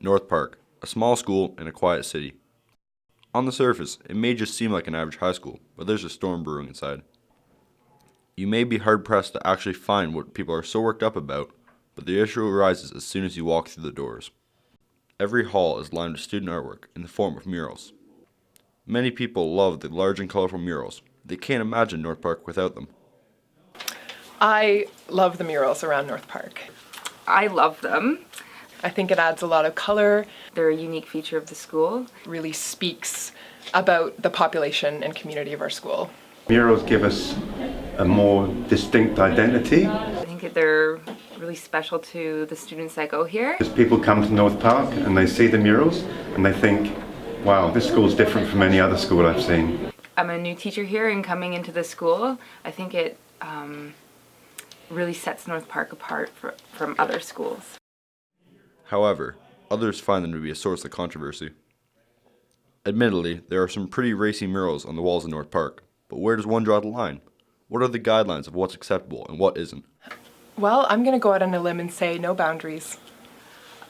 North Park, a small school in a quiet city. On the surface, it may just seem like an average high school, but there's a storm brewing inside. You may be hard-pressed to actually find what people are so worked up about, but the issue arises as soon as you walk through the doors. Every hall is lined with student artwork in the form of murals. Many people love the large and colorful murals. They can't imagine North Park without them. I love the murals around North Park. I love them. I think it adds a lot of color, They're a unique feature of the school. really speaks about the population and community of our school. Murals give us a more distinct identity. I think that they're really special to the students that go here. As people come to North Park and they see the murals and they think, wow, this school's different from any other school I've seen. I'm a new teacher here, and coming into the school, I think it really sets North Park apart from other schools. However, others find them to be a source of controversy. Admittedly, there are some pretty racy murals on the walls of North Park, but where does one draw the line? What are the guidelines of what's acceptable and what isn't? Well, I'm going to go out on a limb and say no boundaries.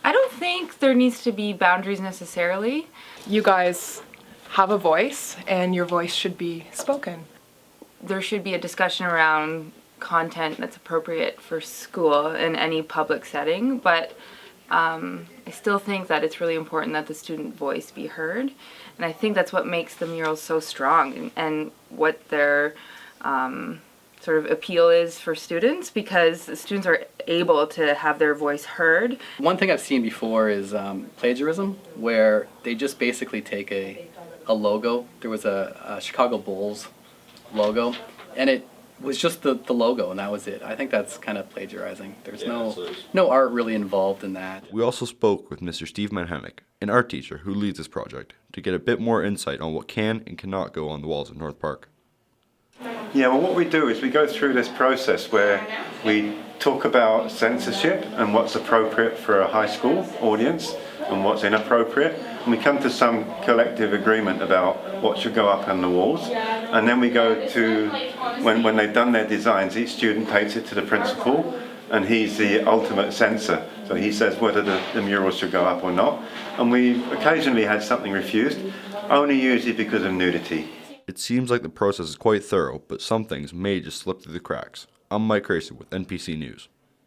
I don't think there needs to be boundaries necessarily. You guys have a voice, and your voice should be spoken. There should be a discussion around content that's appropriate for school in any public setting, but I still think that it's really important that the student voice be heard, and I think that's what makes the murals so strong and what their sort of appeal is for students, because the students are able to have their voice heard. One thing I've seen before is plagiarism, where they just basically take a logo. There was a Chicago Bulls logo, and it was just the logo, and that was it. I think that's kind of plagiarizing. There's no art really involved in that. We also spoke with Mr. Steve Manhanek, an art teacher who leads this project, to get a bit more insight on what can and cannot go on the walls of North Park. Yeah, well, what we do is we go through this process where we talk about censorship and what's appropriate for a high school audience and what's inappropriate, and we come to some collective agreement about what should go up on the walls. And then we go to, when they've done their designs, each student takes it to the principal, and he's the ultimate censor. So he says whether the murals should go up or not. And we've occasionally had something refused, only usually because of nudity. It seems like the process is quite thorough, but some things may just slip through the cracks. I'm Mike Grayson with NPC News.